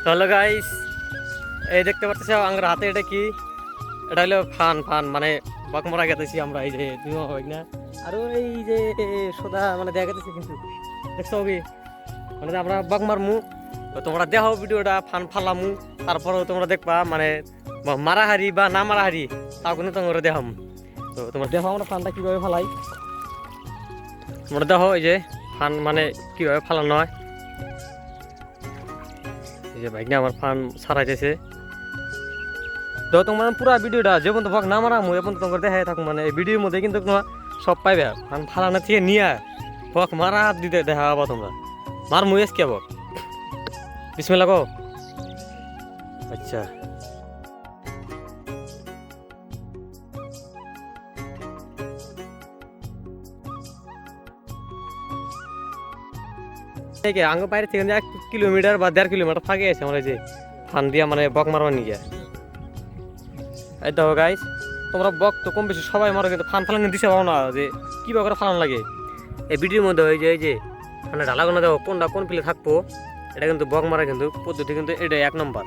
Hello guys, এই দেখতে পাচ্ছ আমার হাতে এটা কি? এটা হলো ফান ফান মানে বক মারা গেতেছি আমরা। এই যে তুমি হয় না আর এই যে সোদা মানে দেখা গেতেছে কিন্তু দেখছো কি মানে আমরা বক মারমু, তো তোমরা দেখো ভিডিওটা ফান ফালামু, তারপরেও তোমরা দেখবা মানে মারাহারি বা না মারাহারি তাও কিন্তু তোমরা দেখাম। তো তোমরা দেখো আমরা ফানটা কীভাবে ফালাই, তোমরা দেখো এই যে ফান মানে কীভাবে ফালানো হয়। এই যে ভাইকে আমার ফান সারাইতেছে, তো তোমার পুরো ভিডিওটা যে পর্যন্ত বক না মারা মুই এখন তোমার দেখাই থাকুন, মানে এই ভিডিওর মধ্যে কিন্তু তোমরা সব পাইবে। ফান ফালানো থেকে নিয়ে বক মারা দিতে দেখা পাবা তোমরা। মার মুই আজকে বক বিসমিল্লাহ গো। আচ্ছা আঙ্গ বাইরে থেকে 1 কিলোমিটার বা 1.5 কিলোমিটার ফাঁকে আছে আমরা যে ফান দিয়া মানে বক মারবার নিয়ে। এই দেখো গাইস, তোমরা বক তো কম বেশি সবাই মারো, কিন্তু ফান ফালানো দিতে পারো না যে কীভাবে করে ফালানো লাগে। এই ভিডিওর মধ্যে এই যে মানে ঢালাগুলো দেখো কোনটা কোন পিলে থাকবো, এটা কিন্তু বক মারা কিন্তু পদ্ধতি কিন্তু এটাই 1 নম্বর।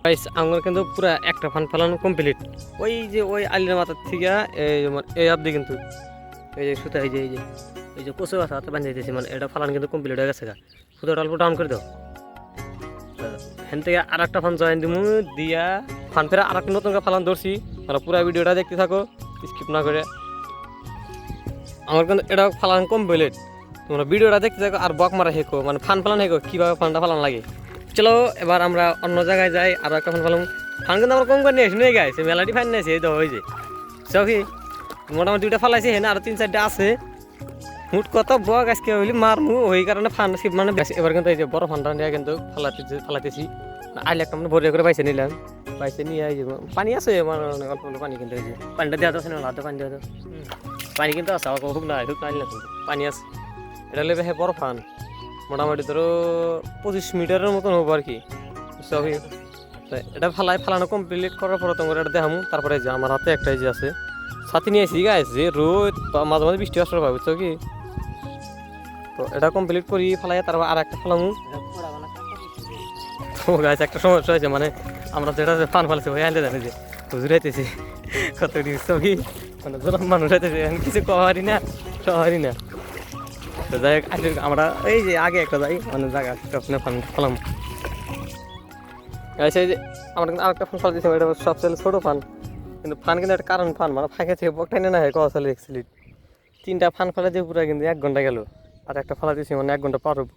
গাইস আমার কিন্তু পুরো একটা ফান ফালানো কমপ্লিট। ওই যে ওই আলির মাথার থেকে এই অবধি কিন্তু এই যে সুতা এই যে কচু গাছ হাতে বাঁধে দিয়েছি, মানে এটা ফালানো কিন্তু কমপ্লিট হয়ে গেছে। সুতোটা অল্প ডাউন করে দাও, হেন থেকে আর একটা ফান জয়েন দিমু দিয়া ফান ফেরা আর একটা নতুন ফালান ধরছি। মানে পুরো ভিডিওটা দেখতে থাকো স্কিপ না করে। আমার কিন্তু এটা ফালান কমপ্লিট, তোমরা ভিডিওটা দেখতে থাকো আর বক মারা শেখো, মানে ফান ফালান শেখো কীভাবে ফানটা ফালান লাগে। চলো এবার আমরা অন্য জায়গায় যাই, আরও একটা ফান ফালাম। ফান কিন্তু আমরা কম করে নিয়ে আসি নিয়ে গাইছে, মেলাটি ফান নিয়েছি এই তো ওই যে সখি মোটামুটি 2টা ফালাইছি, হেন আরও 3-4টা আছে। হুট কত বক আজকে হইলি মারমু, ওই কারণে ফান মানে এবার কিন্তু এই যে বড় ফানটা নিয়ে কিন্তু ফালাইতেছি। আইলে একটা মানে ভরিয়া করে বাইসে নিলাম, বাইসে নিয়ে এই যে পানি আছে মানে অল্প অল্প পানি, কিন্তু এই যে পানিটা দেওয়া আছে না, হাতে পানি দেওয়া পানি কিন্তু আছে, হুক না আইলে কিন্তু পানি আছে। এটা লেবে হ্যাঁ বড় ফান, মোটামুটি ধরো 25 মিটারের মতন হবো আর কি সবই। এটা ফালানো কমপ্লিট করার পরে তোমার এটা দেখামু। তারপরে যে আমার হাতে একটা যে আছে ছাতি নিয়েছি গাইছে, যে রোদ মাঝে মাঝে বৃষ্টি আসতে পারবে বুঝছো কি। তো এটা কমপ্লিট করি ফেলাই, তারপর আর একটা ফেলামু। তো গাছ একটা সমস্যা হয়েছে, মানে আমরা যেটা ফান ফালছি ওই আনতে জানি যে হুজুর হইতেছি কত কি মানে জোর মানুষ হইতেছে, কিছু কহারি না সহারি না। তো যাই হোক আমরা এই যে আগে একটা যাই মানে জায়গা একটা ফান ফেলাম। এই যে আমরা কিন্তু আরেকটা ফান ফেলতেছি, এটা সবচেয়ে ছোটো ফান, কিন্তু ফান কিন্তু একটা কারণ ফান মানে ফাঁকে থেকে বকটাই না হয় কথা চলে এক্সিলি 3টা ফান ফেলে দিয়ে পুরো কিন্তু 1 ঘন্টা গেল, আর একটা ফেলা দিয়েছি মানে 1 ঘন্টা পার হবো।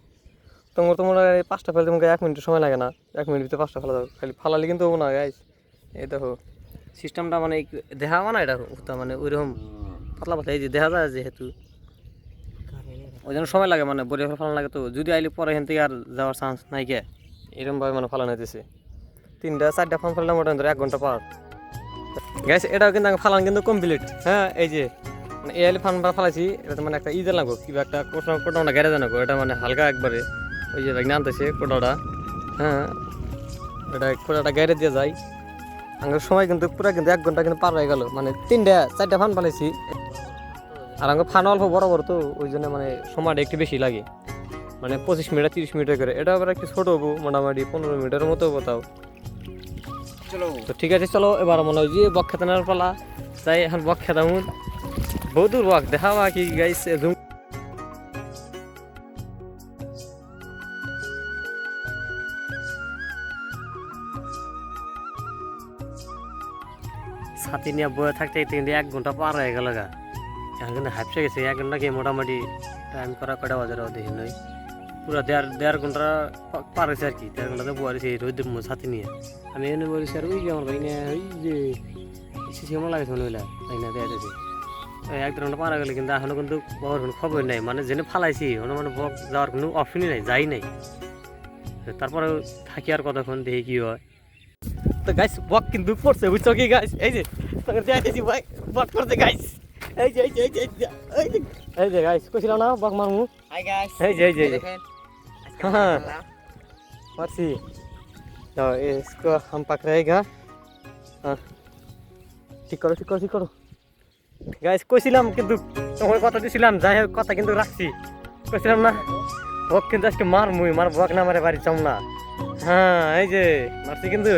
তোমরা 5টা ফেলতে তোমাকে 1 মিনিট সময় লাগে না, 1 মিনিট ভিতরে 5টা ফেলা যাবে। খালি ফালালে কিন্তু হবো না গাইস। এই দেখো সিস্টেমটা মানে দেখা না, এটা মানে ওইরকম পাতলা পাতলা এই যে দেখা যায়, যেহেতু ওই জন্য সময় লাগে মানে বড়িয়া ফালানো লাগে। তো যদি আইলে পরে এখান থেকে আর যাওয়ার চান্স নাই কে, এরকমভাবে মানে ফালানো হইতেছে। 3টা-4টা ফান ফেললে মোটামুটি 1 ঘন্টা পার গাইস। এটাও কিন্তু ফালান কিন্তু কমপ্লিট। হ্যাঁ এই যে মানে এই আইলে ফানটা ফালাইছি, এটা মানে একটা ইজে লাগবো কিবা একটা কোটাটা গ্যারেজ আনবো, এটা মানে হালকা একবারে ওই যে ব্যাগ আনতেছে কোটাটা। হ্যাঁ এটা কোটাটা গ্যারেজ দিয়ে যায়। আমার সময় কিন্তু পুরো কিন্তু 1 ঘন্টা কিন্তু পার হয়ে গেল, মানে 3টা-4টা ফান ফালাইছি। আর আমার ফান অল্প বড় বড়, তো ওই জন্য মানে সময়টা একটু বেশি লাগে, মানে 25 মিনিট 30 মিনিট করে। এটা আবার একটু ছোটো হবো, মোটামুটি 15 মিনিটের মতো হবো তাও। তো ঠিক আছে চলো এবার মনে হয় যে বক খেতানোর পালা, তাই এখন বক খেতাম। বহুত দূর বক দেখাবা কি গাইস। ছাতি নিয়ে বয়ে থাকতে কিন্তু 1 ঘন্টা পার হয়ে গেল গা। এখন কিন্তু হাঁপসে গেছে 1 ঘন্টা কি মোটামুটি টাইম করা কয়টা বাজার দেখি নই, পুরো দেড় ঘন্টা পার হয়েছে আর কি। 1.5 ঘন্টাতে বয়েছি এই রোদের ছাতি নিয়ে। আমি এনে বলেছি আর ওই যে আমার ভাই না ওই যে কেমন লাগেছে মনে হইলা তাই না দেখা যাচ্ছে 1-1.5 ঘন্টা পার হয়ে গেলে, কিন্তু এখনো কিন্তু বকের কোনো খবর নাই, মানে জেনে ফালাইছি ওখানে মানে বক যাওয়ার কোনো অপশনই নাই, যাই নাই। তারপরে থাকি আর কতক্ষণ দেখি কি হয়। তো গাইস বক কিন্তু পড়ছে বুঝছো কি গাইস, এই যে তোকে দেখাইতেছি ভাই বক পড়ছে গাইস। এই যে এই যে গাইস কইছিল না বক মারমু। হাই গাইস, এই যে দেখেন हाँ मर्सी। तो इसको हम पकड़ेगा। हाँ ঠিক করো ঠিক করো ঠিক করো গাইস কইছিলাম কিন্তু তোমার কথা দিছিলাম যাই হোক কথা কিন্তু রাখছি কইছিলাম না বক কিন্তু আজকে মার বক না মারে বাড়ি চাম না হ্যাঁ এই যে মারছি কিন্তু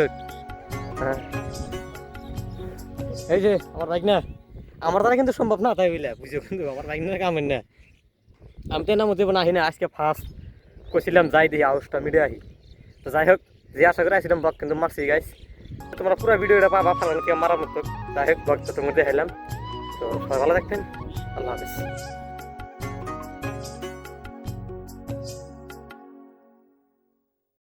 হ্যাঁ এই যে আমার বাইক না আমার দ্বারা কিন্তু সম্ভব না তাই বুঝলে বুঝো কিন্তু আমার বাইক না কামের না আমি তো এর মধ্যে না আহি না আজকে ফার্স্ট কইছিলাম যাই দিই আউসটা মিডে আহি তো যাই হোক যে আশা করে আসছিলাম বক কিন্তু মারছি গাইস তোমরা পুরো ভিডিওটা পাবা ফালান কে মারার মতো যাই হোক বক তো তোমাদের দেখাইলাম তো সবাই ভালো থাকবেন আল্লাহ হাফেজ